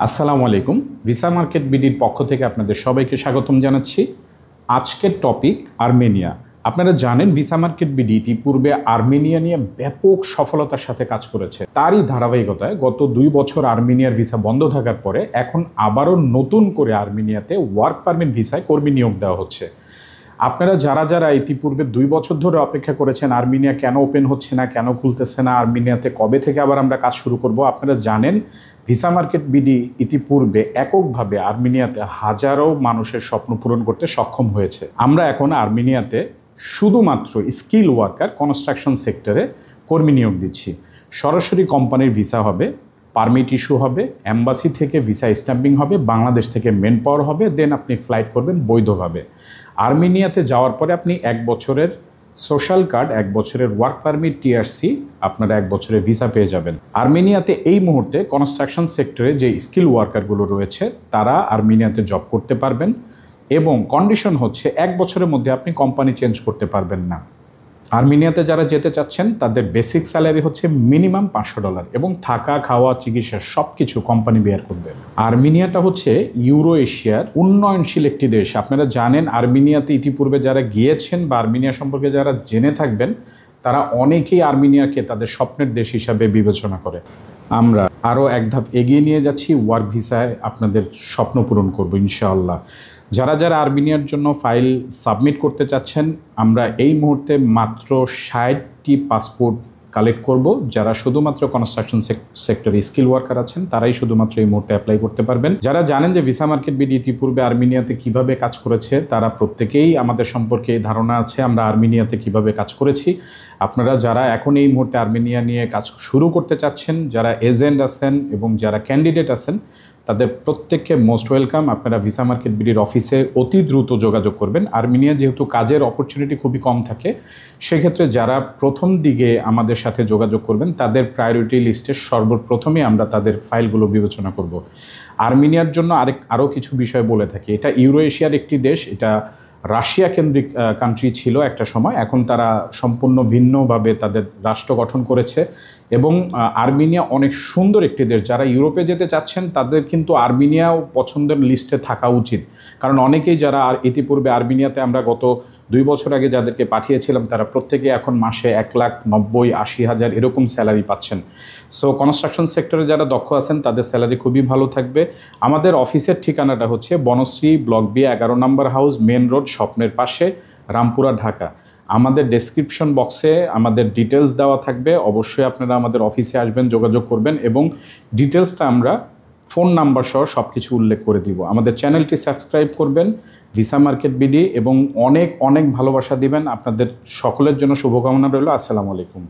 আসসালামু আলাইকুম। Visa market বিডির পক্ষ থেকে আপনাদের সবাইকে স্বাগতম জানাচ্ছি। আজকের টপিক আর্মেনিয়া। আপনারা জানেন ভিসা মার্কেট বিডি ইতিপূর্বে আর্মেনিয়া নিয়ে ব্যাপক সফলতার সাথে কাজ করেছে। তারই ধারাবাহিকতায় গত 2 বছর আর্মেনিয়ার ভিসা বন্ধ থাকার পরে এখন আবারও নতুন করে আর্মেনিয়াতে ওয়ার্ক পারমিট ভিসায় কর্মী নিয়োগ দেওয়া হচ্ছে। আপনারা যারা ইতিপূর্বে 2 বছর ধরে অপেক্ষা করেছেন আর্মেনিয়া কেন ওপেন হচ্ছে না, কেন খুলতেছে না, আর্মেনিয়াতে কবে থেকে আবার আমরা কাজ শুরু করব, আপনারা জানেন ভিসা মার্কেট বিডি ইতিপূর্বে এককভাবে আর্মেনিয়াতে হাজারো মানুষের স্বপ্ন পূরণ করতে সক্ষম হয়েছে। আমরা এখন আর্মেনিয়াতে শুধুমাত্র স্কিল ওয়ার্কার কনস্ট্রাকশন সেক্টরে কর্মী নিয়োগ দিচ্ছি। সরাসরি কোম্পানির ভিসা হবে, পারমিট ইস্যু হবে, এম্বাসি থেকে ভিসা স্ট্যাম্পিং হবে, বাংলাদেশ থেকে মেন পাওয়ার হবে, দেন আপনি ফ্লাইট করবেন বৈধভাবে। আর্মেনিয়াতে যাওয়ার পরে আপনি 1 বছরের সোশ্যাল কার্ড, 1 বছরের ওয়ার্ক পারমিট, টিআরসি, আপনারা 1 বছরের ভিসা পেয়ে যাবেন। আর্মেনিয়াতে এই মুহূর্তে কনস্ট্রাকশন সেক্টরে যে স্কিল ওয়ার্কারগুলো রয়েছে তারা আর্মেনিয়াতে জব করতে পারবেন এবং কন্ডিশন হচ্ছে 1 বছরের মধ্যে আপনি কোম্পানি চেঞ্জ করতে পারবেন না। আর্মেনিয়াতে যারা যেতে চাচ্ছেন তাদের বেসিক স্যালারি হচ্ছে মিনিমাম $500 এবং থাকা, খাওয়া, চিকিৎসা সব কিছু কোম্পানি বেয়ার করবে। আর্মেনিয়াটা হচ্ছে ইউরো এশিয়ার উন্নয়নশীল একটি দেশ। আপনারা জানেন আর্মেনিয়াতে ইতিপূর্বে যারা গিয়েছেন বা আর্মেনিয়া সম্পর্কে যারা জেনে থাকবেন তারা অনেকেই আর্মেনিয়াকে তাদের স্বপ্নের দেশ হিসাবে বিবেচনা করে। আমরা আরও এক ধাপ এগিয়ে নিয়ে যাচ্ছি, ওয়ার্ক ভিসায় আপনাদের স্বপ্ন পূরণ করব ইনশাআল্লাহ। যারা আর্মেনিয়ার জন্য ফাইল সাবমিট করতে চাচ্ছেন, আমরা এই মুহূর্তে মাত্র 60টি পাসপোর্ট কালেক্ট করব। যারা শুধুমাত্র কনস্ট্রাকশন সেক্টরে স্কিল ওয়ার্কার আছেন তারাই শুধুমাত্র এই মুহূর্তে অ্যাপ্লাই করতে পারবেন। যারা জানেন যে ভিসা মার্কেট বিডি ইতিপূর্বে আর্মেনিয়াতে কিভাবে কাজ করেছে তারা প্রত্যেকেই আমাদের সম্পর্কে ধারণা আছে আমরা আর্মেনিয়াতে কিভাবে কাজ করেছি। আপনারা যারা এখন এই মুহূর্তে আর্মেনিয়া নিয়ে কাজ শুরু করতে চাচ্ছেন, যারা এজেন্ট আছেন এবং যারা ক্যান্ডিডেট আছেন তাদের প্রত্যেককে মোস্ট ওয়েলকাম। আপনারা ভিসা মার্কেট বিডির অফিসে অতি দ্রুত যোগাযোগ করবেন। আর্মেনিয়া যেহেতু কাজের অপরচুনিটি খুবই কম থাকে, সেক্ষেত্রে যারা প্রথম দিকে আমাদের সাথে যোগাযোগ করবেন তাদের প্রায়োরিটি লিস্টে সর্বপ্রথমে আমরা তাদের ফাইলগুলো বিবেচনা করব। আর্মেনিয়ার জন্য আরও কিছু বিষয় বলে থাকি। এটা ইউরো এশিয়ার একটি দেশ, এটা রাশিয়া কেন্দ্রিক কান্ট্রি ছিল একটা সময়, এখন তারা সম্পূর্ণ ভিন্নভাবে তাদের রাষ্ট্র গঠন করেছে এবং আর্মেনিয়া অনেক সুন্দর একটি দেশ। যারা ইউরোপে যেতে চাচ্ছেন তাদের কিন্তু আর্মেনিয়াও পছন্দের লিস্টে থাকা উচিত, কারণ অনেকেই যারা ইতিপূর্বে আর্মেনিয়াতে আমরা গত 2 বছর আগে যাদেরকে পাঠিয়েছিলাম তারা প্রত্যেকে এখন মাসে 1,90,000-80,000 এরকম স্যালারি পাচ্ছেন। সো কনস্ট্রাকশন সেক্টরে যারা দক্ষ আছেন তাদের স্যালারি খুবই ভালো থাকবে। আমাদের অফিসের ঠিকানাটা হচ্ছে বনশ্রী ব্লক বি 11 নম্বর হাউস, মেন রোড, স্বপ্নের পাশে, রামপুরা, ঢাকা। আমাদের ডেসক্রিপশন বক্সে আমাদের ডিটেলস দেওয়া থাকবে, অবশ্যই আপনারা আমাদের অফিসে আসবেন, যোগাযোগ করবেন এবং ডিটেলসটা আমরা ফোন নাম্বার সহ সব কিছু উল্লেখ করে দিব। আমাদের চ্যানেলটি সাবস্ক্রাইব করবেন, ভিসা মার্কেট বিডি, এবং অনেক অনেক ভালোবাসা দিবেন। আপনাদের সকলের জন্য শুভকামনা রইল। আসসালামু আলাইকুম।